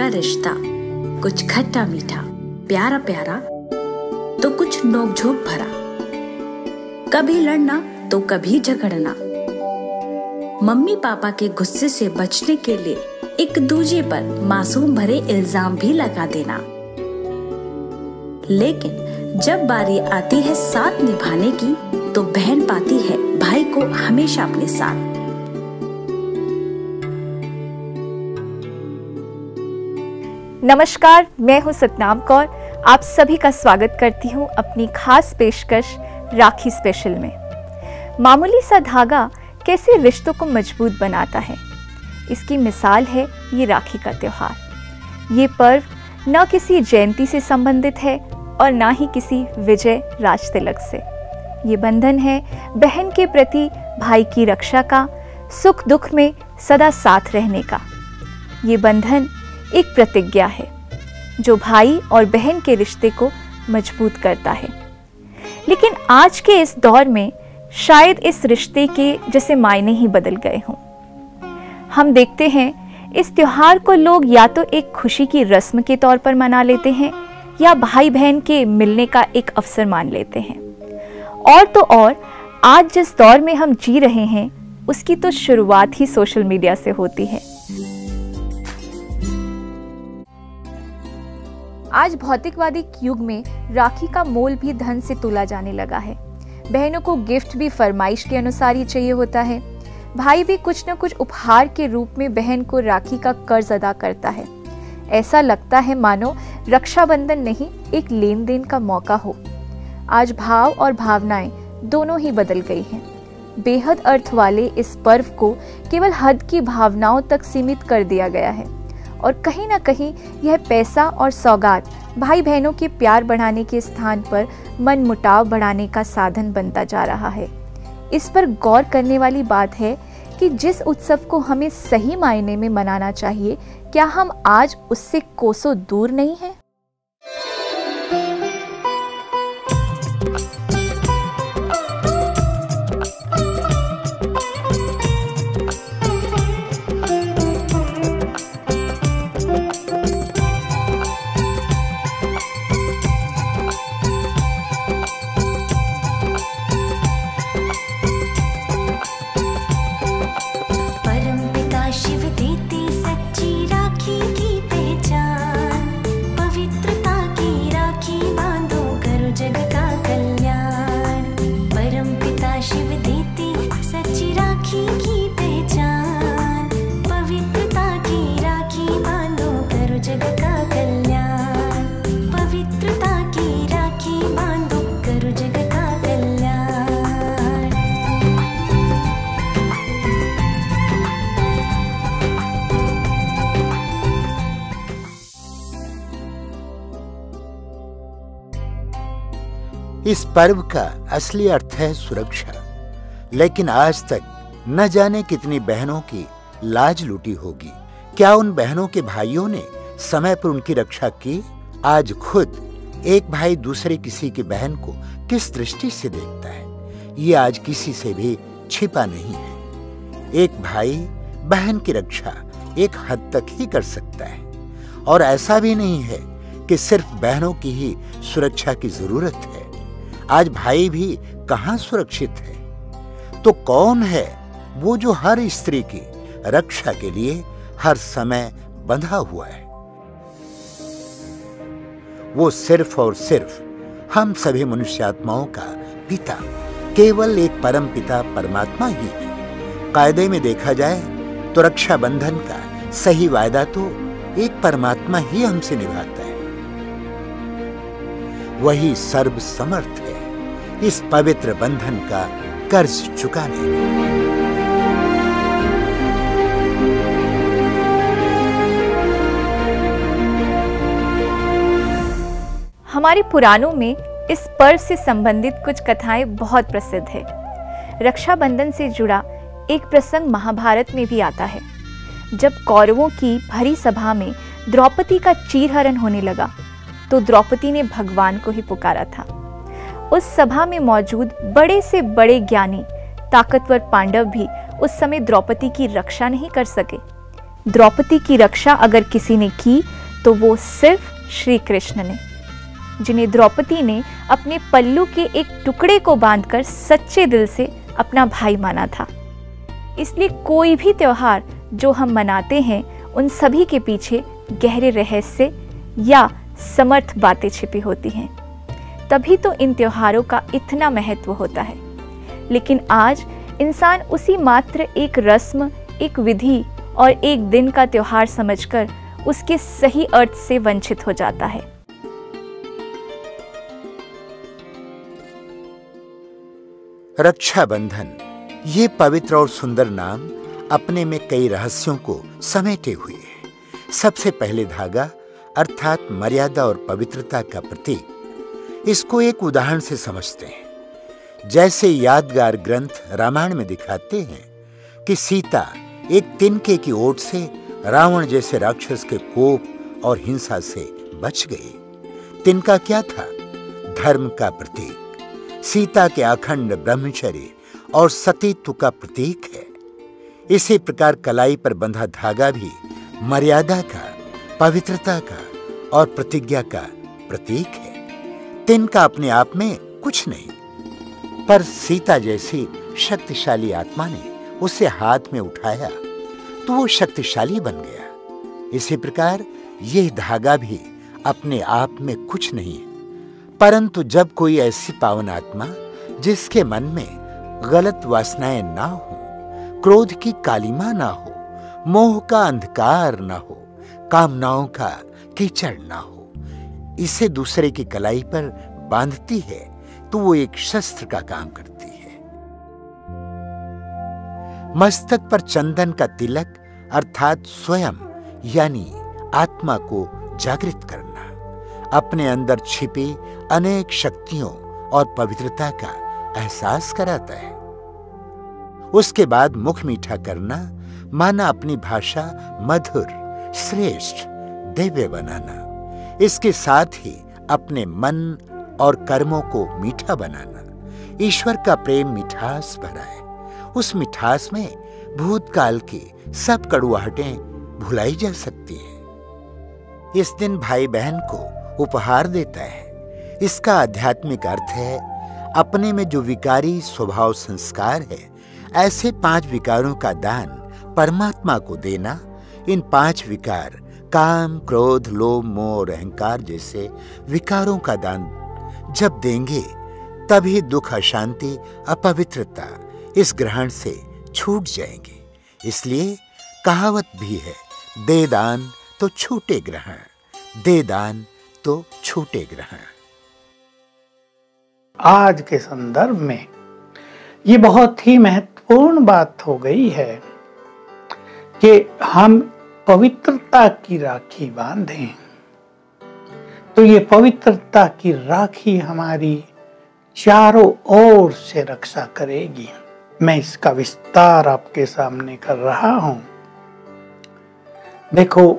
का रिश्ता, कुछ खट्टा मीठा, प्यारा प्यारा तो कुछ नोक-झोंक भरा, कभी लड़ना तो कभी झगड़ना, मम्मी पापा के गुस्से से बचने के लिए एक दूजे पर मासूम भरे इल्जाम भी लगा देना। लेकिन जब बारी आती है साथ निभाने की, तो बहन पाती है भाई को हमेशा अपने साथ। नमस्कार, मैं हूं सतनाम कौर। आप सभी का स्वागत करती हूं अपनी खास पेशकश राखी स्पेशल में। मामूली सा धागा कैसे रिश्तों को मजबूत बनाता है, इसकी मिसाल है ये राखी का त्योहार। ये पर्व न किसी जयंती से संबंधित है और ना ही किसी विजय राज तिलक से। ये बंधन है बहन के प्रति भाई की रक्षा का, सुख दुख में सदा साथ रहने का। ये बंधन एक प्रतिज्ञा है जो भाई और बहन के रिश्ते को मजबूत करता है। लेकिन आज के इस दौर में शायद इस रिश्ते के जैसे मायने ही बदल गए हों। हम देखते हैं इस त्योहार को लोग या तो एक खुशी की रस्म के तौर पर मना लेते हैं या भाई बहन के मिलने का एक अवसर मान लेते हैं। और तो और आज जिस दौर में हम जी रहे हैं उसकी तो शुरुआत ही सोशल मीडिया से होती है। आज भौतिकवादी युग में राखी का मोल भी धन से तोला जाने लगा है। बहनों को गिफ्ट भी फरमाइश के अनुसार ही चाहिए होता है। भाई भी कुछ न कुछ उपहार के रूप में बहन को राखी का कर्ज अदा करता है। ऐसा लगता है मानो रक्षाबंधन नहीं, एक लेन देन का मौका हो। आज भाव और भावनाएं दोनों ही बदल गई हैं। बेहद अर्थ वाले इस पर्व को केवल हद की भावनाओं तक सीमित कर दिया गया है और कहीं ना कहीं यह पैसा और सौगात भाई बहनों के प्यार बढ़ाने के स्थान पर मनमुटाव बढ़ाने का साधन बनता जा रहा है। इस पर गौर करने वाली बात है कि जिस उत्सव को हमें सही मायने में मनाना चाहिए, क्या हम आज उससे कोसों दूर नहीं हैं? इस पर्व का असली अर्थ है सुरक्षा। लेकिन आज तक न जाने कितनी बहनों की लाज लूटी होगी। क्या उन बहनों के भाइयों ने समय पर उनकी रक्षा की? आज खुद एक भाई दूसरे किसी की बहन को किस दृष्टि से देखता है, ये आज किसी से भी छिपा नहीं है। एक भाई बहन की रक्षा एक हद तक ही कर सकता है और ऐसा भी नहीं है कि सिर्फ बहनों की ही सुरक्षा की जरूरत है। आज भाई भी कहां सुरक्षित है? तो कौन है वो जो हर स्त्री की रक्षा के लिए हर समय बंधा हुआ है? वो सिर्फ और सिर्फ हम सभी मनुष्यात्माओं का पिता, केवल एक परम पिता परमात्मा ही है। कायदे में देखा जाए तो रक्षाबंधन का सही वायदा तो एक परमात्मा ही हमसे निभाता है। वही सर्व समर्थ है इस पवित्र बंधन का कर्ज चुकाने में। हमारे पुराणों में इस पर्व से संबंधित कुछ कथाएं बहुत प्रसिद्ध है। रक्षाबंधन से जुड़ा एक प्रसंग महाभारत में भी आता है। जब कौरवों की भरी सभा में द्रौपदी का चीरहरण होने लगा तो द्रौपदी ने भगवान को ही पुकारा था। उस सभा में मौजूद बड़े से बड़े ज्ञानी ताकतवर पांडव भी उस समय द्रौपदी की रक्षा नहीं कर सके। द्रौपदी की रक्षा अगर किसी ने की तो वो सिर्फ श्री कृष्ण ने, जिन्हें द्रौपदी ने अपने पल्लू के एक टुकड़े को बांधकर सच्चे दिल से अपना भाई माना था। इसलिए कोई भी त्योहार जो हम मनाते हैं, उन सभी के पीछे गहरे रहस्य या समर्थ बातें छिपी होती हैं। तभी तो इन त्योहारों का इतना महत्व होता है। लेकिन आज इंसान उसी मात्र एक रस्म, एक विधि और एक दिन का त्योहार समझकर उसके सही अर्थ से वंचित हो जाता है। रक्षाबंधन, ये पवित्र और सुंदर नाम अपने में कई रहस्यों को समेटे हुए है। सबसे पहले धागा अर्थात मर्यादा और पवित्रता का प्रतीक। इसको एक उदाहरण से समझते हैं। जैसे यादगार ग्रंथ रामायण में दिखाते हैं कि सीता एक तिनके की ओट से रावण जैसे राक्षस के कोप और हिंसा से बच गई। तिनका क्या था? धर्म का प्रतीक, सीता के अखंड ब्रह्मचर्य और सतीत्व का प्रतीक है। इसी प्रकार कलाई पर बंधा धागा भी मर्यादा का, पवित्रता का और प्रतिज्ञा का प्रतीक है। तिनका अपने आप में कुछ नहीं, पर सीता जैसी शक्तिशाली आत्मा ने उसे हाथ में उठाया तो वो शक्तिशाली बन गया। इसी प्रकार यह धागा भी अपने आप में कुछ नहीं है, परंतु जब कोई ऐसी पावन आत्मा जिसके मन में गलत वासनाएं ना हो, क्रोध की कालिमा ना हो, मोह का अंधकार ना हो, कामनाओं का कीचड़ ना हो, इसे दूसरे की कलाई पर बांधती है तो वो एक शस्त्र का काम करती है। मस्तक पर चंदन का तिलक अर्थात स्वयं यानी आत्मा को जागृत करना, अपने अंदर छिपी अनेक शक्तियों और पवित्रता का एहसास कराता है। उसके बाद मुख मीठा करना माना अपनी भाषा मधुर, श्रेष्ठ, दिव्य बनाना। इसके साथ ही अपने मन और कर्मों को मीठा बनाना। ईश्वर का प्रेम मिठास भरा है। उस मिठास में भूतकाल की सब कड़ुआहटें भुलाई जा सकती है। इस दिन भाई बहन को उपहार देता है। इसका आध्यात्मिक अर्थ है अपने में जो विकारी स्वभाव संस्कार है, ऐसे 5 विकारों का दान परमात्मा को देना। इन 5 विकार काम, क्रोध, लोभ, मोह और अहंकार जैसे विकारों का दान जब देंगे तभी दुख, अशांति, अपवित्रता इस ग्रहण से छूट जाएंगे। इसलिए कहावत भी है, दे दान तो छूटे ग्रहण, दे दान तो छूटे ग्रहण। आज के संदर्भ में ये बहुत ही महत्वपूर्ण बात हो गई है कि हम पवित्रता की राखी बांधें, तो ये पवित्रता की राखी हमारी चारों ओर से रक्षा करेगी। मैं इसका विस्तार आपके सामने कर रहा हूं। देखो,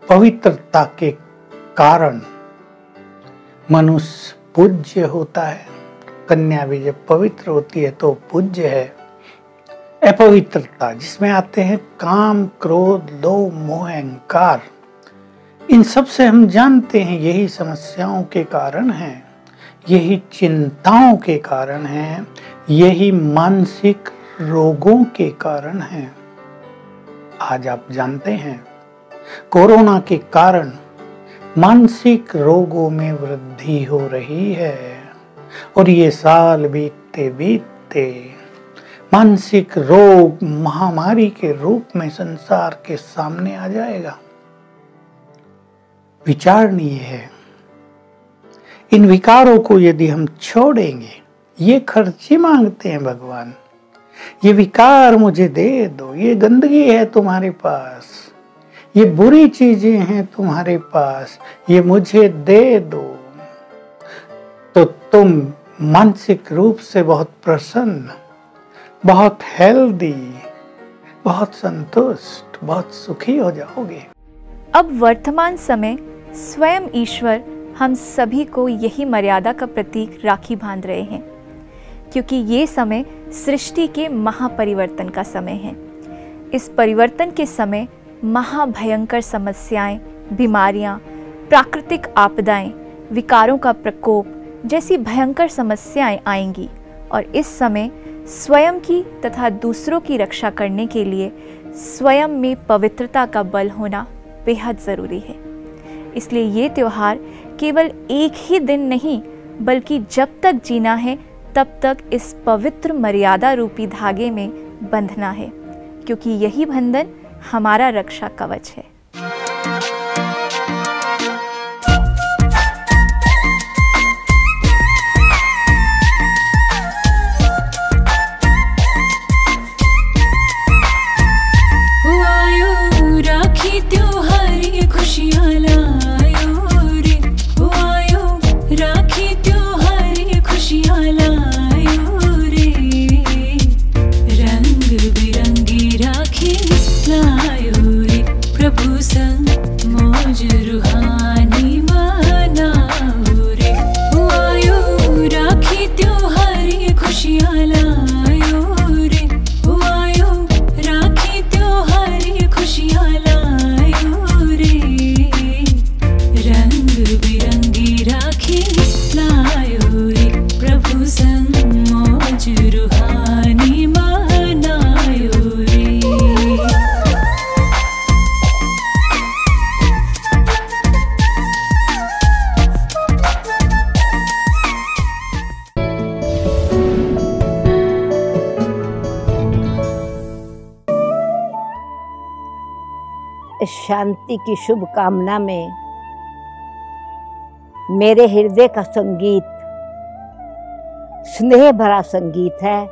पवित्रता के कारण मनुष्य पूज्य होता है। कन्या भी जब पवित्र होती है तो पूज्य है। अपवित्रता जिसमें आते हैं काम, क्रोध, लोभ, मोह, अहंकार, इन सब से हम जानते हैं यही समस्याओं के कारण हैं, यही चिंताओं के कारण हैं, यही मानसिक रोगों के कारण हैं। आज आप जानते हैं कोरोना के कारण मानसिक रोगों में वृद्धि हो रही है और ये साल बीतते बीतते मानसिक रोग महामारी के रूप में संसार के सामने आ जाएगा। विचारणीय है, इन विकारों को यदि हम छोड़ेंगे, ये खर्ची मांगते हैं भगवान, ये विकार मुझे दे दो, ये गंदगी है तुम्हारे पास, ये बुरी चीजें हैं तुम्हारे पास, ये मुझे दे दो, तो तुम मानसिक रूप से बहुत प्रसन्न, बहुत हेल्दी, बहुत संतुष्ट, बहुत सुखी हो जाओगे। अब वर्तमान समय स्वयं ईश्वर हम सभी को यही मर्यादा का प्रतीक राखी बांध रहे हैं, क्योंकि ये समय सृष्टि के महापरिवर्तन का समय है। इस परिवर्तन के समय महाभयंकर समस्याएं, बीमारियां, प्राकृतिक आपदाएं, विकारों का प्रकोप जैसी भयंकर समस्याएं आएंगी और इस समय स्वयं की तथा दूसरों की रक्षा करने के लिए स्वयं में पवित्रता का बल होना बेहद ज़रूरी है। इसलिए ये त्यौहार केवल एक ही दिन नहीं बल्कि जब तक जीना है तब तक इस पवित्र मर्यादा रूपी धागे में बंधना है, क्योंकि यही बंधन हमारा रक्षा कवच है। शांति की शुभ कामना में मेरे हृदय का संगीत स्नेह भरा संगीत है,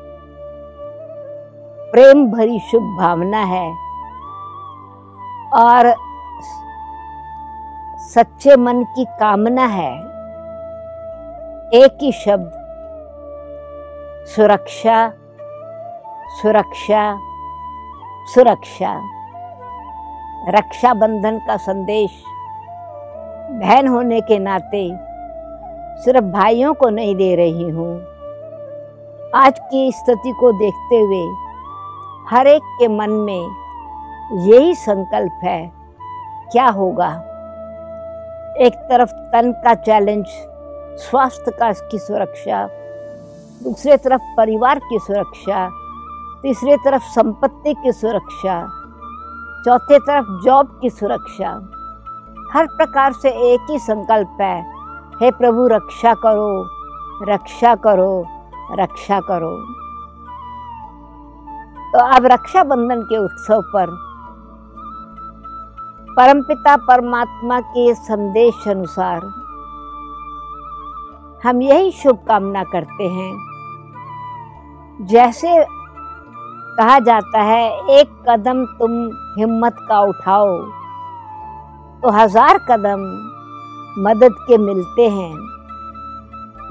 प्रेम भरी शुभ भावना है और सच्चे मन की कामना है। एक ही शब्द, सुरक्षा सुरक्षा सुरक्षा। रक्षाबंधन का संदेश बहन होने के नाते सिर्फ भाइयों को नहीं दे रही हूँ। आज की स्थिति को देखते हुए हर एक के मन में यही संकल्प है, क्या होगा। एक तरफ तन का चैलेंज, स्वास्थ्य का की सुरक्षा, दूसरे तरफ परिवार की सुरक्षा, तीसरे तरफ संपत्ति की सुरक्षा, चौथे तरफ जॉब की सुरक्षा। हर प्रकार से एक ही संकल्प है, हे प्रभु रक्षा करो रक्षा करो रक्षा करो। तो अब रक्षाबंधन के उत्सव पर परमपिता परमात्मा के संदेश अनुसार हम यही शुभकामना करते हैं। जैसे कहा जाता है, एक कदम तुम हिम्मत का उठाओ तो 1000 कदम मदद के मिलते हैं।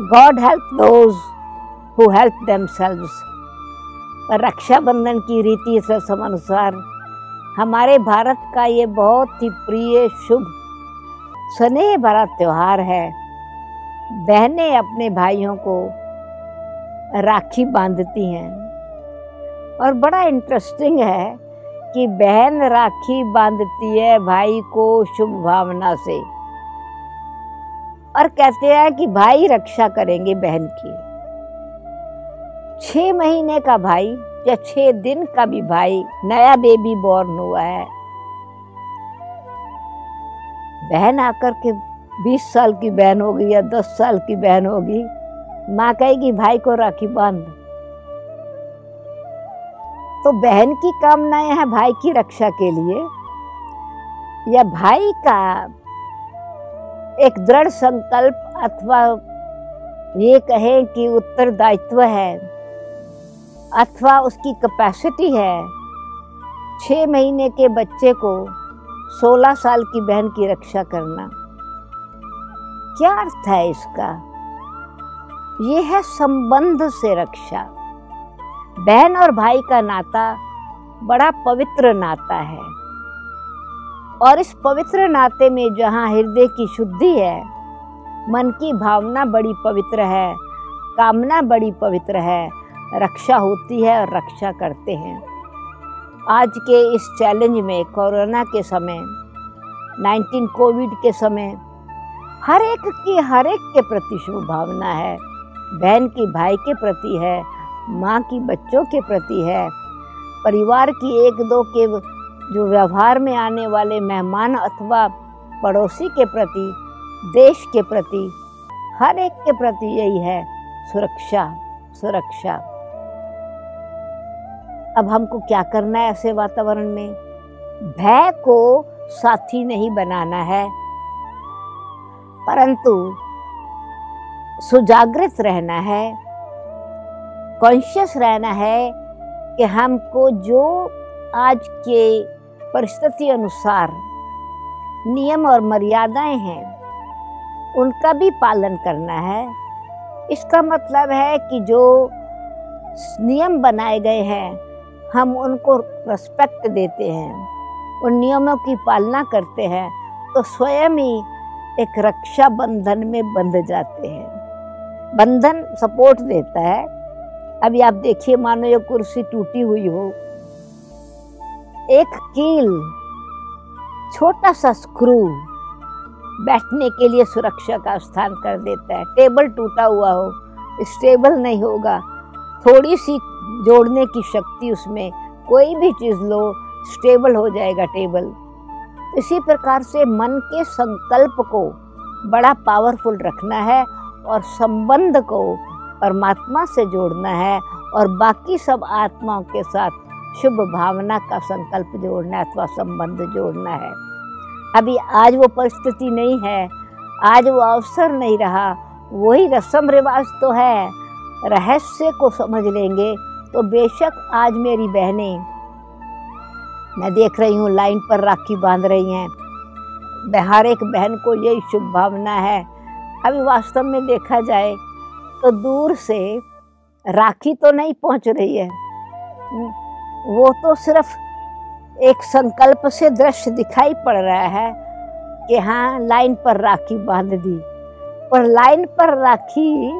God help those who help themselves. पर रक्षाबंधन की रीति रस्म अनुसार हमारे भारत का ये बहुत ही प्रिय, शुभ, स्नेह भरा त्योहार है। बहनें अपने भाइयों को राखी बांधती हैं और बड़ा इंटरेस्टिंग है कि बहन राखी बांधती है भाई को शुभ भावना से और कहते हैं कि भाई रक्षा करेंगे बहन की। 6 महीने का भाई या 6 दिन का भी भाई, नया बेबी बॉर्न हुआ है, बहन आकर के 20 साल की बहन होगी या 10 साल की बहन होगी, माँ कहेगी भाई को राखी बांध। तो बहन की कामनाएं हैं भाई की रक्षा के लिए, या भाई का एक दृढ़ संकल्प अथवा ये कहें कि उत्तरदायित्व है अथवा उसकी कैपेसिटी है 6 महीने के बच्चे को 16 साल की बहन की रक्षा करना। क्या अर्थ है इसका? ये है संबंध से रक्षा। बहन और भाई का नाता बड़ा पवित्र नाता है और इस पवित्र नाते में जहाँ हृदय की शुद्धि है, मन की भावना बड़ी पवित्र है, कामना बड़ी पवित्र है, रक्षा होती है और रक्षा करते हैं। आज के इस चैलेंज में, कोरोना के समय, 19 कोविड के समय हर एक के प्रति शुभ भावना है। बहन की भाई के प्रति है, माँ की बच्चों के प्रति है, परिवार की एक दो के जो व्यवहार में आने वाले मेहमान अथवा पड़ोसी के प्रति, देश के प्रति, हर एक के प्रति यही है सुरक्षा। सुरक्षा। अब हमको क्या करना है ऐसे वातावरण में? भय को साथी नहीं बनाना है, परंतु सुजागृत रहना है, कॉन्शियस रहना है कि हमको जो आज के परिस्थिति अनुसार नियम और मर्यादाएं हैं उनका भी पालन करना है। इसका मतलब है कि जो नियम बनाए गए हैं हम उनको रिस्पेक्ट देते हैं, उन नियमों की पालना करते हैं, तो स्वयं ही एक रक्षा बंधन में बंध जाते हैं। बंधन सपोर्ट देता है। अभी आप देखिए, मानो ये कुर्सी टूटी हुई हो, एक कील, छोटा सा स्क्रू बैठने के लिए सुरक्षा का स्थान कर देता है। टेबल टूटा हुआ हो, स्टेबल नहीं होगा, थोड़ी सी जोड़ने की शक्ति उसमें, कोई भी चीज़ लो स्टेबल हो जाएगा टेबल। इसी प्रकार से मन के संकल्प को बड़ा पावरफुल रखना है और संबंध को परमात्मा से जोड़ना है और बाकी सब आत्माओं के साथ शुभ भावना का संकल्प जोड़ना अथवा संबंध जोड़ना है। अभी आज वो परिस्थिति नहीं है, आज वो अवसर नहीं रहा, वही रस्म रिवाज तो है। रहस्य को समझ लेंगे तो बेशक आज मेरी बहनें, मैं देख रही हूँ लाइन पर राखी बांध रही हैं, हर एक बहन को यही शुभ भावना है। अभी वास्तव में देखा जाए तो दूर से राखी तो नहीं पहुँच रही है, वो तो सिर्फ एक संकल्प से दृश्य दिखाई पड़ रहा है कि हाँ लाइन पर राखी बांध दी, पर लाइन पर राखी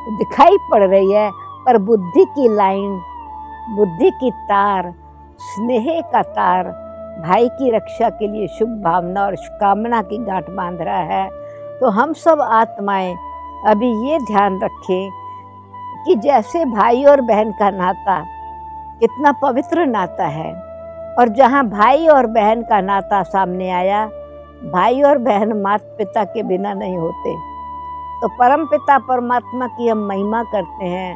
दिखाई पड़ रही है, पर बुद्धि की लाइन, बुद्धि की तार, स्नेह का तार भाई की रक्षा के लिए शुभ भावना और कामना की गांठ बांध रहा है। तो हम सब आत्माएं अभी ये ध्यान रखें कि जैसे भाई और बहन का नाता कितना पवित्र नाता है, और जहाँ भाई और बहन का नाता सामने आया, भाई और बहन माता पिता के बिना नहीं होते। तो परम पिता परमात्मा की हम महिमा करते हैं,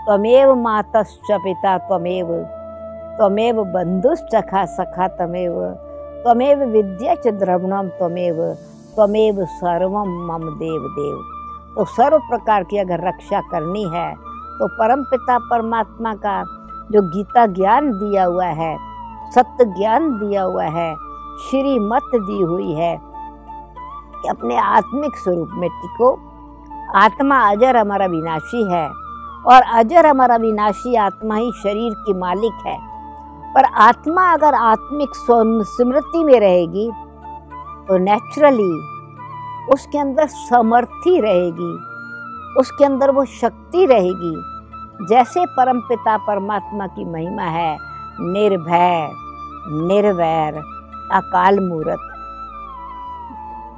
त्वमेव मातश्च पिता त्वमेव, त्वमेव बंधुश्च सखा त्वमेव, त्वमेव विद्या च द्रविणम त्वमेव, त्वमेव सर्वम मम देव देव। तो सर्व प्रकार की अगर रक्षा करनी है तो परम पिता परमात्मा का जो गीता ज्ञान दिया हुआ है, सत्य ज्ञान दिया हुआ है, श्रीमत दी हुई है कि अपने आत्मिक स्वरूप में टिको। आत्मा अजर अमर अविनाशी है और अजर अमर अविनाशी आत्मा ही शरीर की मालिक है। पर आत्मा अगर आत्मिक स्मृति में रहेगी तो नेचुरली उसके अंदर समर्थी रहेगी, उसके अंदर वो शक्ति रहेगी। जैसे परमपिता परमात्मा की महिमा है, निर्भय, निर्वैर, अकाल मूरत,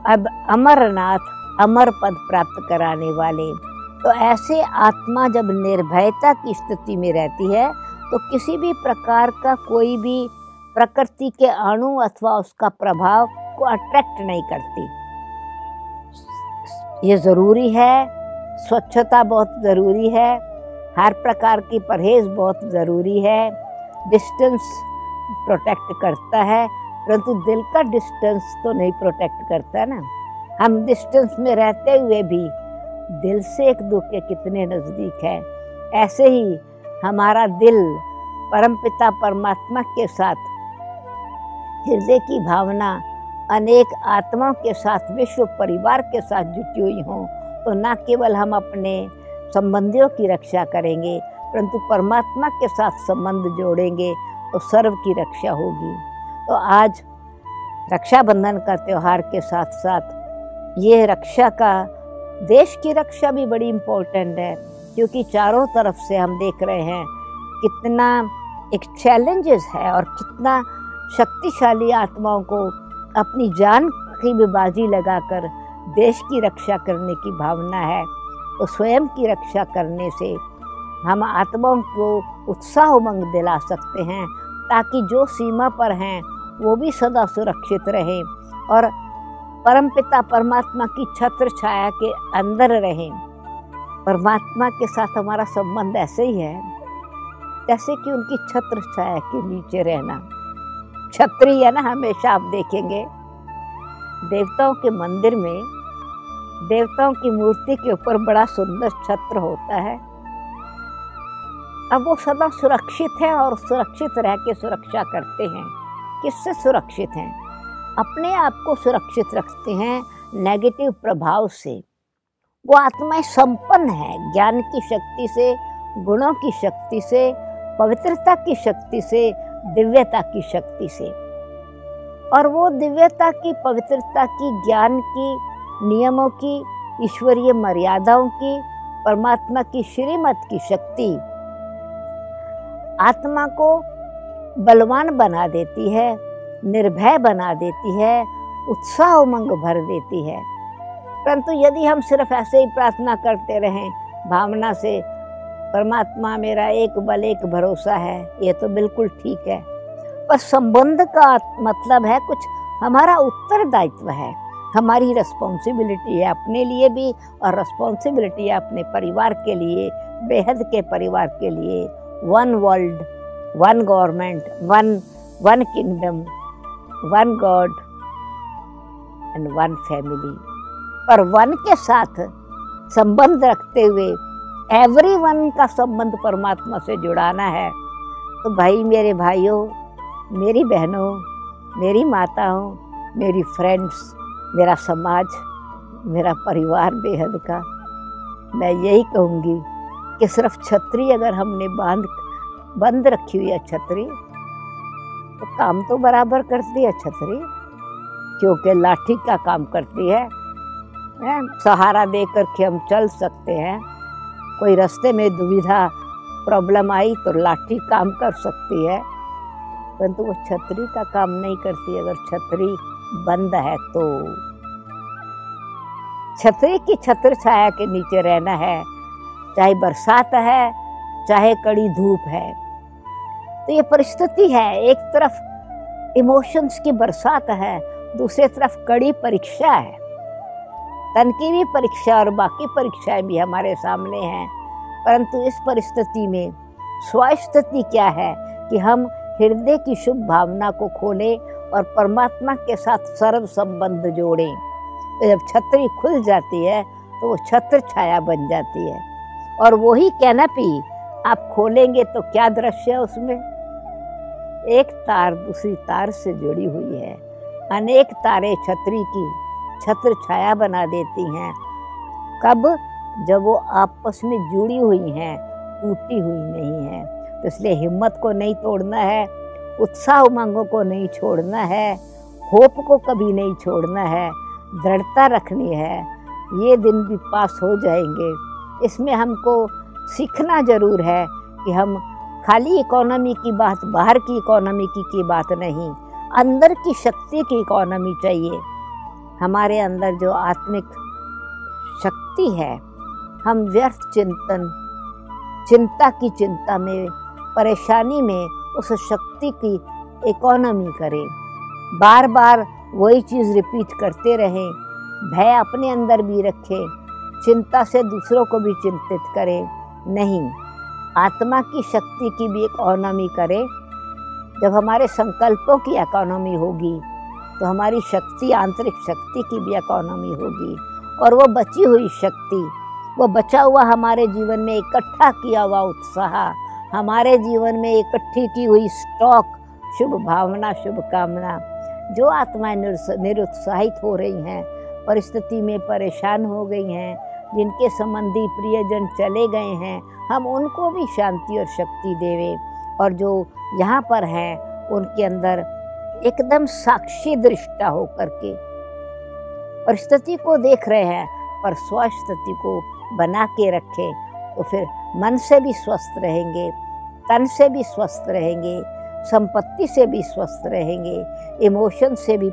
अब अमरनाथ, अमर पद प्राप्त कराने वाले। तो ऐसे आत्मा जब निर्भयता की स्थिति में रहती है तो किसी भी प्रकार का कोई भी प्रकृति के अणु अथवा उसका प्रभाव को अट्रैक्ट नहीं करती। ये ज़रूरी है, स्वच्छता बहुत ज़रूरी है, हर प्रकार की परहेज बहुत ज़रूरी है, डिस्टेंस प्रोटेक्ट करता है, परंतु दिल का डिस्टेंस तो नहीं प्रोटेक्ट करता ना। हम डिस्टेंस में रहते हुए भी दिल से एक दूसरे के कितने नज़दीक है। ऐसे ही हमारा दिल परमपिता परमात्मा के साथ हृदय की भावना अनेक आत्माओं के साथ, विश्व परिवार के साथ जुटी हुई हों, तो न केवल हम अपने संबंधियों की रक्षा करेंगे, परंतु परमात्मा के साथ संबंध जोड़ेंगे तो सर्व की रक्षा होगी। तो आज रक्षाबंधन का त्यौहार के साथ साथ ये रक्षा का, देश की रक्षा भी बड़ी इम्पोर्टेंट है, क्योंकि चारों तरफ से हम देख रहे हैं कितना एक चैलेंजेस है और कितना शक्तिशाली आत्माओं को अपनी जान आखिरी में बाजी लगाकर देश की रक्षा करने की भावना है, तो स्वयं की रक्षा करने से हम आत्माओं को उत्साह उमंग दिला सकते हैं, ताकि जो सीमा पर हैं वो भी सदा सुरक्षित रहें और परमपिता परमात्मा की छत्र छाया के अंदर रहें। परमात्मा के साथ हमारा संबंध ऐसे ही है जैसे कि उनकी छत्र छाया के नीचे रहना। छत्री है ना, हमेशा आप देखेंगे देवताओं के मंदिर में देवताओं की मूर्ति के ऊपर बड़ा सुंदर छत्र होता है। अब वो सदा सुरक्षित है और सुरक्षित रह के सुरक्षा करते हैं। किससे सुरक्षित हैं? अपने आप को सुरक्षित रखते हैं नेगेटिव प्रभाव से। वो आत्माएं संपन्न है ज्ञान की शक्ति से, गुणों की शक्ति से, पवित्रता की शक्ति से, दिव्यता की शक्ति से। और वो दिव्यता की, पवित्रता की, ज्ञान की, नियमों की, ईश्वरीय मर्यादाओं की, परमात्मा की श्रीमत की शक्ति आत्मा को बलवान बना देती है, निर्भय बना देती है, उत्साह उमंग भर देती है। परंतु यदि हम सिर्फ ऐसे ही प्रार्थना करते रहें भावना से, परमात्मा मेरा एक बल एक भरोसा है, ये तो बिल्कुल ठीक है, पर संबंध का मतलब है कुछ हमारा उत्तरदायित्व है, हमारी रिस्पॉन्सिबिलिटी है अपने लिए भी और रिस्पॉन्सिबिलिटी है अपने परिवार के लिए, बेहद के परिवार के लिए। One world, one government, one kingdom, one God and one family. पर वन के साथ संबंध रखते हुए एवरीवन का संबंध परमात्मा से जुड़ाना है। तो भाई, मेरे भाइयों, मेरी बहनों, मेरी माताओं, मेरी फ्रेंड्स, मेरा समाज, मेरा परिवार बेहद का, मैं यही कहूँगी कि सिर्फ छतरी अगर हमने बंद रखी हुई है छतरी, तो काम तो बराबर करती है छतरी, क्योंकि लाठी का काम करती है। सहारा देकर के हम चल सकते हैं। कोई रास्ते में दुविधा प्रॉब्लम आई तो लाठी काम कर सकती है, परंतु वो छतरी का काम नहीं करती अगर छतरी बंद है तो। छतरी की छत्र छाया के नीचे रहना है, चाहे बरसात है, चाहे कड़ी धूप है। तो ये परिस्थिति है, एक तरफ इमोशंस की बरसात है, दूसरी तरफ कड़ी परीक्षा है। तन की भी परीक्षा और बाकी परीक्षाएं भी हमारे सामने हैं। परंतु इस परिस्थिति में स्वास्थिति क्या है कि हम हृदय की शुभ भावना को खोलें और परमात्मा के साथ सर्व संबंध जोड़ें। तो जब छतरी खुल जाती है तो वो छत्र छाया बन जाती है, और वही कैनपी आप खोलेंगे तो क्या दृश्य है उसमें? एक तार दूसरी तार से जुड़ी हुई है। अनेक तारें छतरी की छत्र छाया बना देती हैं। कब? जब वो आपस में जुड़ी हुई हैं, टूटी हुई नहीं है। तो इसलिए हिम्मत को नहीं तोड़ना है, उत्साह उमंगों को नहीं छोड़ना है, होप को कभी नहीं छोड़ना है, दृढ़ता रखनी है। ये दिन भी पास हो जाएंगे। इसमें हमको सीखना जरूर है कि हम खाली इकोनॉमी की बात, बाहर की इकोनॉमी की बात नहीं, अंदर की शक्ति की इकोनॉमी चाहिए। हमारे अंदर जो आत्मिक शक्ति है, हम व्यर्थ चिंता की चिंता में, परेशानी में उस शक्ति की इकोनॉमी करें। बार बार वही चीज़ रिपीट करते रहें, भय अपने अंदर भी रखें, चिंता से दूसरों को भी चिंतित करें नहीं। आत्मा की शक्ति की भी इकोनॉमी करें। जब हमारे संकल्पों की इकोनॉमी होगी तो हमारी शक्ति, आंतरिक शक्ति की भी इकोनॉमी होगी, और वो बची हुई शक्ति, वो बचा हुआ हमारे जीवन में इकट्ठा किया हुआ उत्साह, हमारे जीवन में इकट्ठी की हुई स्टॉक, शुभ भावना, शुभ कामना, जो आत्माएं निरुत्साहित हो रही हैं, परिस्थिति में परेशान हो गई हैं, जिनके संबंधी प्रियजन चले गए हैं, हम उनको भी शांति और शक्ति देवें। और जो यहाँ पर हैं उनके अंदर एकदम साक्षी दृष्टा होकर के परिस्थिति को देख रहे हैं, पर स्वस्थिति को बना के रखें, तो फिर मन से भी स्वस्थ रहेंगे, तन से भी स्वस्थ रहेंगे, संपत्ति से भी स्वस्थ रहेंगे, इमोशन से भी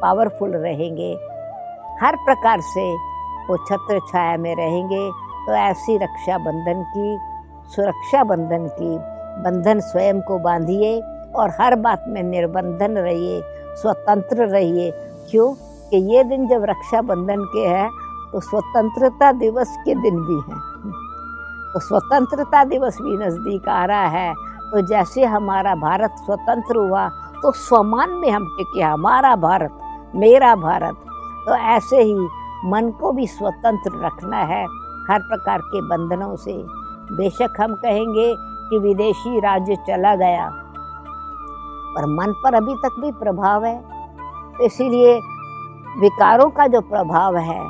पावरफुल रहेंगे, हर प्रकार से वो छत्र छाया में रहेंगे। तो ऐसी रक्षाबंधन की, सुरक्षा बंधन की बंधन स्वयं को बांधिए और हर बात में निर्बंधन रहिए, स्वतंत्र रहिए। क्यों कि ये दिन जब रक्षाबंधन के है तो स्वतंत्रता दिवस के दिन भी हैं। तो स्वतंत्रता दिवस भी नज़दीक आ रहा है। तो जैसे हमारा भारत स्वतंत्र हुआ तो स्वमान में हम टिके, हमारा भारत, मेरा भारत। तो ऐसे ही मन को भी स्वतंत्र रखना है हर प्रकार के बंधनों से। बेशक हम कहेंगे कि विदेशी राज्य चला गया, पर मन पर अभी तक भी प्रभाव है। तो इसीलिए विकारों का जो प्रभाव है,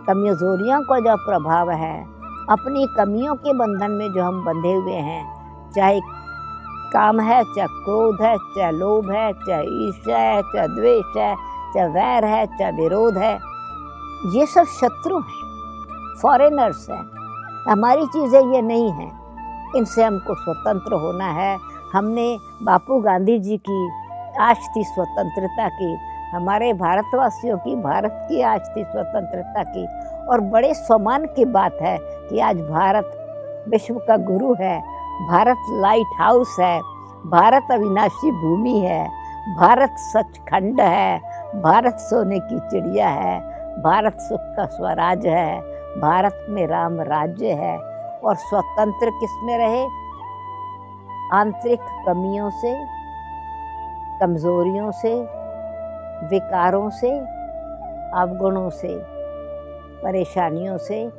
कमजोरियों का जो प्रभाव है, अपनी कमियों के बंधन में जो हम बंधे हुए हैं, चाहे काम है, चाहे क्रोध है, चाहे लोभ है, चाहे ईर्ष्या है, चाहे द्वेष है, चाहे वैर है, चाहे विरोध है, ये सब शत्रु हैं, फॉरेनर्स हैं, हमारी चीज़ें ये नहीं हैं। इनसे हमको स्वतंत्र होना है। हमने बापू गांधी जी की आज थी स्वतंत्रता की, हमारे भारतवासियों की, भारत की आज थी स्वतंत्रता की। और बड़े सम्मान की बात है कि आज भारत विश्व का गुरु है, भारत लाइट हाउस है, भारत अविनाशी भूमि है, भारत सचखंड है, भारत सोने की चिड़िया है, भारत सुख का स्वराज है, भारत में राम राज्य है। और स्वतंत्र किसमें रहे? आंतरिक कमियों से, कमजोरियों से, विकारों से, अवगुणों से, परेशानियों से।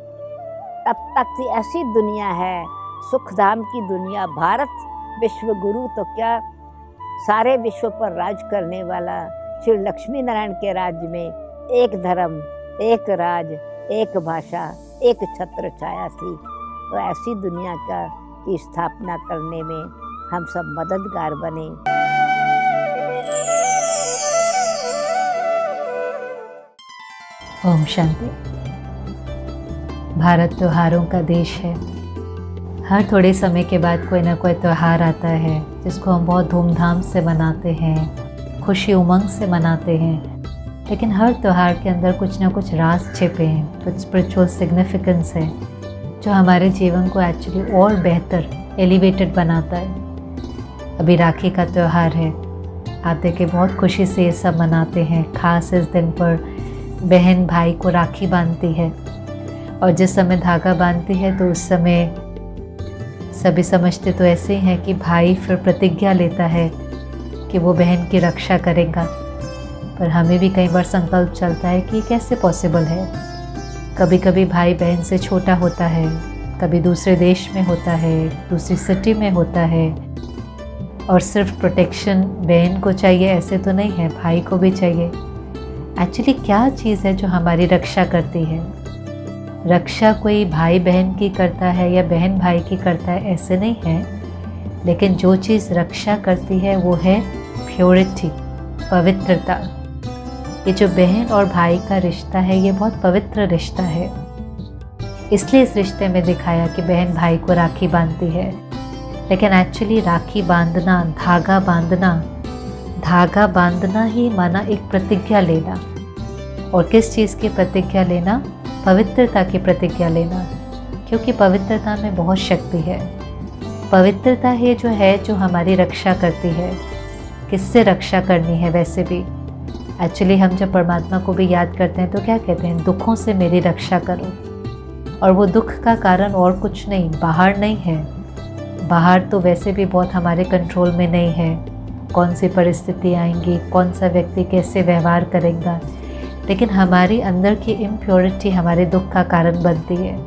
तब तक ऐसी दुनिया है, सुखधाम की दुनिया। भारत विश्व गुरु तो क्या, सारे विश्व पर राज करने वाला श्री लक्ष्मी नारायण के राज्य में एक धर्म, एक राज, एक भाषा, एक छत्र छाया थी। तो ऐसी दुनिया की स्थापना करने में हम सब मददगार बने। ओम शांति। भारत त्योहारों का देश है। हर थोड़े समय के बाद कोई ना कोई त्यौहार आता है जिसको हम बहुत धूमधाम से मनाते हैं, खुशी उमंग से मनाते हैं। लेकिन हर त्यौहार के अंदर कुछ ना कुछ राज छिपे हैं, कुछ स्पिरिचुअल सिग्निफिकेंस है जो हमारे जीवन को एक्चुअली और बेहतर, एलिवेटेड बनाता है। अभी राखी का त्यौहार है, आप देखें बहुत खुशी से ये सब मनाते हैं। खास इस दिन पर बहन भाई को राखी बांधती है और जिस समय धागा बांधती है तो उस समय सभी समझते तो ऐसे ही हैं कि भाई फिर प्रतिज्ञा लेता है कि वो बहन की रक्षा करेगा। पर हमें भी कई बार संकल्प चलता है कि कैसे पॉसिबल है। कभी कभी भाई बहन से छोटा होता है, कभी दूसरे देश में होता है, दूसरी सिटी में होता है, और सिर्फ प्रोटेक्शन बहन को चाहिए ऐसे तो नहीं है, भाई को भी चाहिए। एक्चुअली क्या चीज़ है जो हमारी रक्षा करती है? रक्षा कोई भाई बहन की करता है या बहन भाई की करता है ऐसे नहीं है, लेकिन जो चीज़ रक्षा करती है वो है प्योरिटी, पवित्रता। ये जो बहन और भाई का रिश्ता है ये बहुत पवित्र रिश्ता है, इसलिए इस रिश्ते में दिखाया कि बहन भाई को राखी बांधती है। लेकिन एक्चुअली राखी बांधना, धागा बांधना ही माना एक प्रतिज्ञा लेना। और किस चीज़ की प्रतिज्ञा लेना? पवित्रता की प्रतिज्ञा लेना, क्योंकि पवित्रता में बहुत शक्ति है। पवित्रता है जो हमारी रक्षा करती है। किससे रक्षा करनी है? वैसे भी एक्चुअली हम जब परमात्मा को भी याद करते हैं तो क्या कहते हैं? दुखों से मेरी रक्षा करो। और वो दुख का कारण और कुछ नहीं, बाहर नहीं है। बाहर तो वैसे भी बहुत हमारे कंट्रोल में नहीं है, कौन सी परिस्थिति आएंगी, कौन सा व्यक्ति कैसे व्यवहार करेगा। लेकिन हमारी अंदर की इम्प्योरिटी हमारे दुख का कारण बनती है।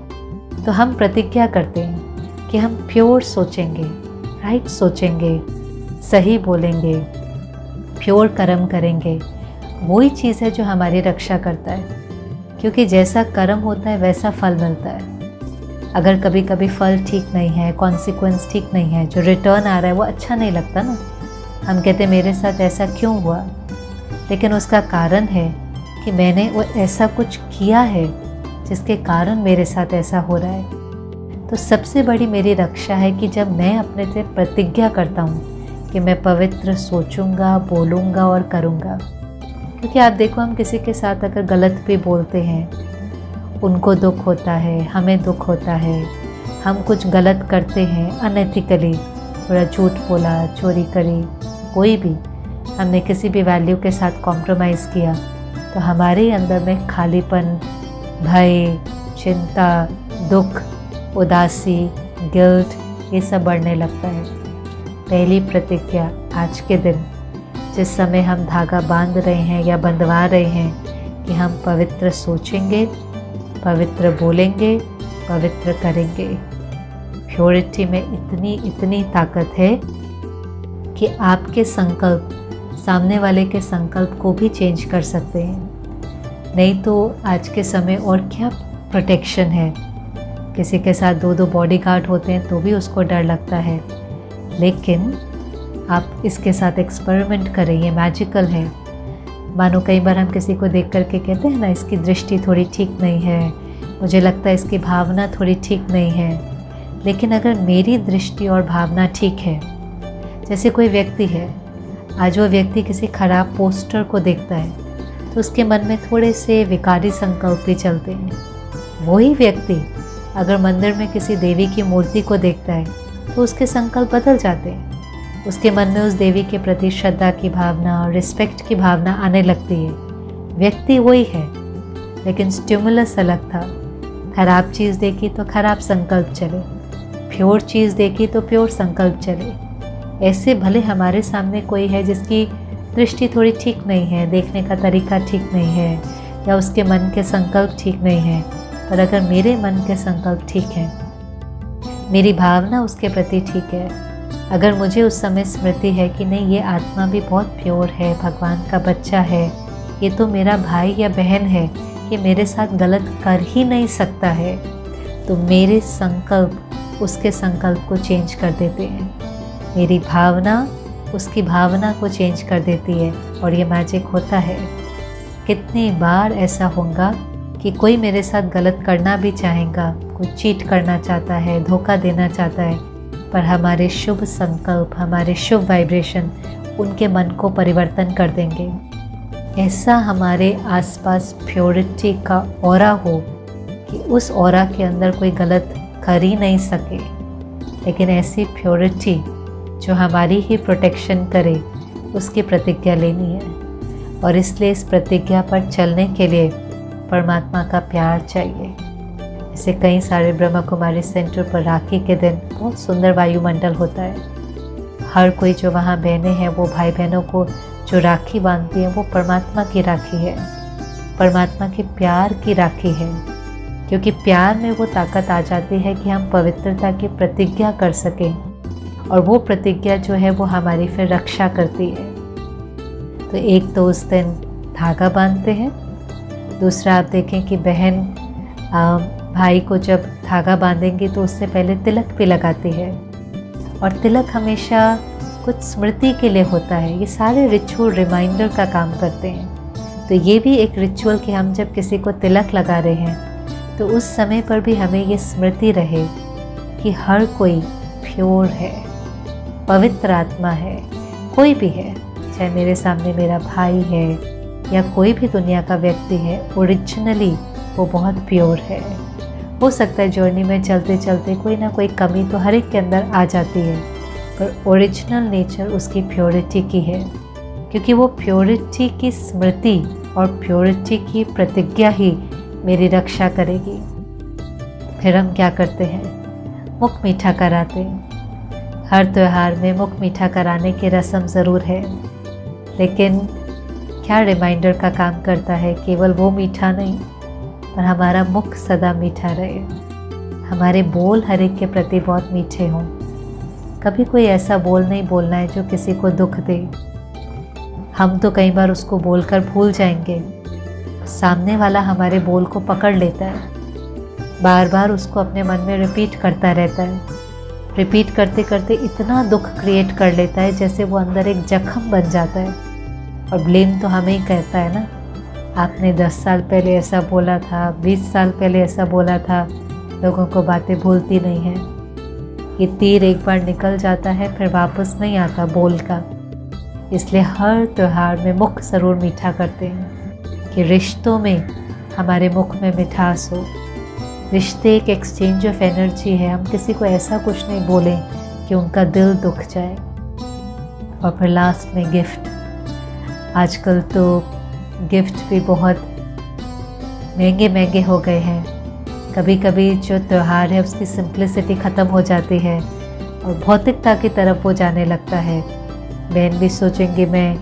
तो हम प्रतिज्ञा करते हैं कि हम प्योर सोचेंगे, राइट सोचेंगे, सही बोलेंगे, प्योर कर्म करेंगे। वही चीज़ है जो हमारी रक्षा करता है, क्योंकि जैसा कर्म होता है वैसा फल मिलता है। अगर कभी कभी फल ठीक नहीं है, कॉन्सिक्वेंस ठीक नहीं है, जो रिटर्न आ रहा है वो अच्छा नहीं लगता ना। हम कहते मेरे साथ ऐसा क्यों हुआ, लेकिन उसका कारण है कि मैंने वो ऐसा कुछ किया है जिसके कारण मेरे साथ ऐसा हो रहा है। तो सबसे बड़ी मेरी रक्षा है कि जब मैं अपने से प्रतिज्ञा करता हूँ कि मैं पवित्र सोचूंगा, बोलूँगा और करूँगा, क्योंकि आप देखो, हम किसी के साथ अगर गलत भी बोलते हैं, उनको दुख होता है, हमें दुख होता है। हम कुछ गलत करते हैं अनएथिकली, थोड़ा झूठ बोला, चोरी करी, कोई भी हमने किसी भी वैल्यू के साथ कॉम्प्रोमाइज़ किया, तो हमारे अंदर में खालीपन, भय, चिंता, दुख, उदासी, गिल्ट, ये सब बढ़ने लगता है। पहली प्रतिज्ञा आज के दिन, जिस समय हम धागा बांध रहे हैं या बंधवा रहे हैं, कि हम पवित्र सोचेंगे, पवित्र बोलेंगे, पवित्र करेंगे। प्योरिटी में इतनी ताकत है कि आपके संकल्प सामने वाले के संकल्प को भी चेंज कर सकते हैं। नहीं तो आज के समय और क्या प्रोटेक्शन है, किसी के साथ 2-2 बॉडीगार्ड होते हैं तो भी उसको डर लगता है। लेकिन आप इसके साथ एक्सपेरिमेंट करें, ये मैजिकल है। मानो कई बार हम किसी को देख करके कहते हैं ना, इसकी दृष्टि थोड़ी ठीक नहीं है, मुझे लगता है इसकी भावना थोड़ी ठीक नहीं है। लेकिन अगर मेरी दृष्टि और भावना ठीक है, जैसे कोई व्यक्ति है, आज वो व्यक्ति किसी खराब पोस्टर को देखता है तो उसके मन में थोड़े से विकारी संकल्प भी चलते हैं। वही व्यक्ति अगर मंदिर में किसी देवी की मूर्ति को देखता है तो उसके संकल्प बदल जाते हैं। उसके मन में उस देवी के प्रति श्रद्धा की भावना और रिस्पेक्ट की भावना आने लगती है। व्यक्ति वही है, लेकिन स्टिमुलस अलग था। खराब चीज़ देखी तो खराब संकल्प चले, प्योर चीज़ देखी तो प्योर संकल्प चले। ऐसे भले हमारे सामने कोई है जिसकी दृष्टि थोड़ी ठीक नहीं है, देखने का तरीका ठीक नहीं है, या उसके मन के संकल्प ठीक नहीं है, पर अगर मेरे मन के संकल्प ठीक हैं, मेरी भावना उसके प्रति ठीक है, अगर मुझे उस समय स्मृति है कि नहीं, ये आत्मा भी बहुत प्योर है, भगवान का बच्चा है, ये तो मेरा भाई या बहन है, ये मेरे साथ गलत कर ही नहीं सकता है, तो मेरे संकल्प उसके संकल्प को चेंज कर देते हैं। मेरी भावना उसकी भावना को चेंज कर देती है, और ये मैजिक होता है। कितनी बार ऐसा होगा कि कोई मेरे साथ गलत करना भी चाहेगा, कोई चीट करना चाहता है, धोखा देना चाहता है, पर हमारे शुभ संकल्प, हमारे शुभ वाइब्रेशन उनके मन को परिवर्तन कर देंगे। ऐसा हमारे आसपास प्योरिटी का ऑरा हो कि उस ऑरा के अंदर कोई गलत कर ही नहीं सके। लेकिन ऐसी प्योरिटी जो हमारी ही प्रोटेक्शन करे, उसकी प्रतिज्ञा लेनी है। और इसलिए इस प्रतिज्ञा पर चलने के लिए परमात्मा का प्यार चाहिए। जैसे कई सारे ब्रह्मा कुमारी सेंटर पर राखी के दिन बहुत सुंदर वायुमंडल होता है। हर कोई जो वहाँ बहनें हैं, वो भाई बहनों को जो राखी बांधती हैं, वो परमात्मा की राखी है, परमात्मा के प्यार की राखी है। क्योंकि प्यार में वो ताकत आ जाती है कि हम पवित्रता की प्रतिज्ञा कर सकें, और वो प्रतिज्ञा जो है वो हमारी फिर रक्षा करती है। तो एक तो उस दिन धागा बांधते हैं, दूसरा आप देखें कि बहन भाई को जब धागा बांधेंगी तो उससे पहले तिलक भी लगाती है, और तिलक हमेशा कुछ स्मृति के लिए होता है। ये सारे रिचुअल रिमाइंडर का काम करते हैं। तो ये भी एक रिचुअल कि हम जब किसी को तिलक लगा रहे हैं तो उस समय पर भी हमें ये स्मृति रहे कि हर कोई प्योर है, पवित्र आत्मा है, कोई भी है, चाहे मेरे सामने मेरा भाई है या कोई भी दुनिया का व्यक्ति है, ओरिजिनली वो बहुत प्योर है। हो सकता है जर्नी में चलते चलते कोई ना कोई कमी तो हर एक के अंदर आ जाती है, पर ओरिजिनल नेचर उसकी प्योरिटी की है, क्योंकि वो प्योरिटी की स्मृति और प्योरिटी की प्रतिज्ञा ही मेरी रक्षा करेगी। फिर हम क्या करते हैं? मुख मीठा कराते हैं। हर त्यौहार में मुख मीठा कराने की रस्म ज़रूर है, लेकिन क्या रिमाइंडर का काम करता है? केवल वो मीठा नहीं, पर हमारा मुख सदा मीठा रहे, हमारे बोल हर एक के प्रति बहुत मीठे हों। कभी कोई ऐसा बोल नहीं बोलना है जो किसी को दुख दे। हम तो कई बार उसको बोलकर भूल जाएंगे, सामने वाला हमारे बोल को पकड़ लेता है, बार बार उसको अपने मन में रिपीट करता रहता है। रिपीट करते करते इतना दुख क्रिएट कर लेता है जैसे वो अंदर एक जख्म बन जाता है, और ब्लेम तो हमें ही कहता है ना, आपने 10 साल पहले ऐसा बोला था, 20 साल पहले ऐसा बोला था। लोगों को बातें भूलती नहीं हैं। ये तीर एक बार निकल जाता है, फिर वापस नहीं आता बोल का। इसलिए हर त्यौहार में मुख ज़रूर मीठा करते हैं कि रिश्तों में हमारे मुख में मिठास हो। रिश्ते एक एक्सचेंज ऑफ एनर्जी है। हम किसी को ऐसा कुछ नहीं बोलें कि उनका दिल दुख जाए। और फिर लास्ट में गिफ्ट। आजकल तो गिफ्ट भी बहुत महंगे महंगे हो गए हैं। कभी कभी जो त्यौहार है उसकी सिंप्लिसिटी ख़त्म हो जाती है और भौतिकता की तरफ वो जाने लगता है। बहन भी सोचेंगे मैं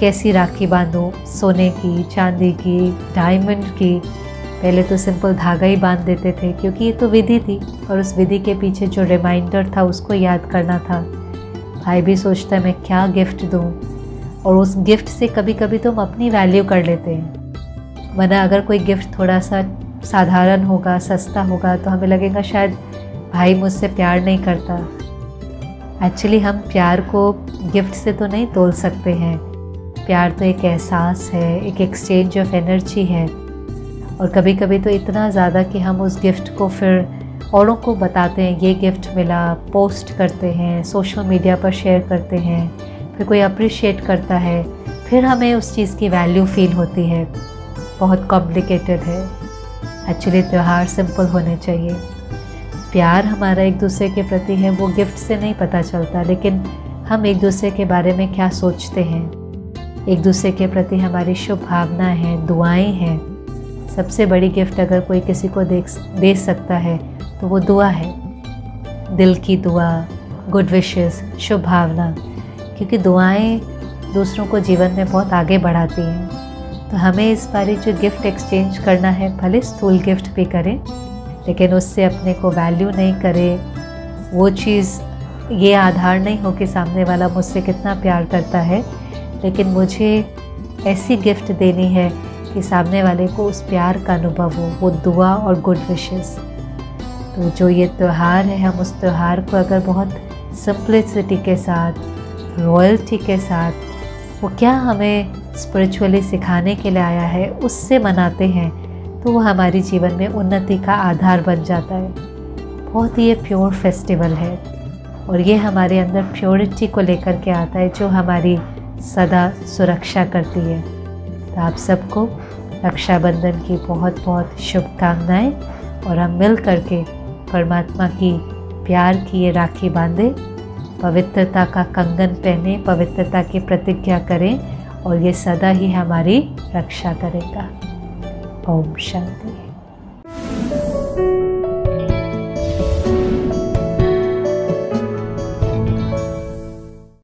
कैसी राखी बांधूं, सोने की, चांदी की, डायमंड की। पहले तो सिंपल धागा ही बांध देते थे क्योंकि ये तो विधि थी और उस विधि के पीछे जो रिमाइंडर था उसको याद करना था। भाई भी सोचता है मैं क्या गिफ्ट दूं, और उस गिफ्ट से कभी कभी तो हम अपनी वैल्यू कर लेते हैं। वरना अगर कोई गिफ्ट थोड़ा सा साधारण होगा, सस्ता होगा, तो हमें लगेगा शायद भाई मुझसे प्यार नहीं करता। एक्चुअली हम प्यार को गिफ्ट से तो नहीं तोल सकते हैं। प्यार तो एक एहसास है, एक एक्सचेंज ऑफ एनर्जी है। और कभी कभी तो इतना ज़्यादा कि हम उस गिफ्ट को फिर औरों को बताते हैं, ये गिफ्ट मिला, पोस्ट करते हैं, सोशल मीडिया पर शेयर करते हैं, फिर कोई अप्रिशिएट करता है, फिर हमें उस चीज़ की वैल्यू फील होती है। बहुत कॉम्प्लिकेटेड है। एक्चुअली त्यौहार सिंपल होने चाहिए। प्यार हमारा एक दूसरे के प्रति है वो गिफ्ट से नहीं पता चलता, लेकिन हम एक दूसरे के बारे में क्या सोचते हैं, एक दूसरे के प्रति हमारी शुभ भावनाएं हैं, दुआएं हैं। सबसे बड़ी गिफ्ट अगर कोई किसी को दे सकता है तो वो दुआ है। दिल की दुआ, गुड विशेस, शुभ भावना, क्योंकि दुआएं दूसरों को जीवन में बहुत आगे बढ़ाती हैं। तो हमें इस बार जो गिफ्ट एक्सचेंज करना है, भले स्थूल गिफ्ट भी करें, लेकिन उससे अपने को वैल्यू नहीं करें। वो चीज़ ये आधार नहीं हो कि सामने वाला मुझसे कितना प्यार करता है, लेकिन मुझे ऐसी गिफ्ट देनी है कि सामने वाले को उस प्यार का अनुभव हो, वो दुआ और गुड विशेस। तो जो ये त्यौहार है, हम उस त्यौहार को अगर बहुत सिंप्लिसिटी के साथ, रॉयल्टी के साथ, वो क्या हमें स्पिरिचुअली सिखाने के लिए आया है उससे मनाते हैं, तो वो हमारी जीवन में उन्नति का आधार बन जाता है। बहुत ही ये प्योर फेस्टिवल है और ये हमारे अंदर प्योरिटी को लेकर के आता है जो हमारी सदा सुरक्षा करती है। तो आप सबको रक्षाबंधन की बहुत बहुत शुभकामनाएं, और हम मिल करके परमात्मा की प्यार की ये राखी बांधें, पवित्रता का कंगन पहने, पवित्रता की प्रतिज्ञा करें, और ये सदा ही हमारी रक्षा करेगा। ओम शांति।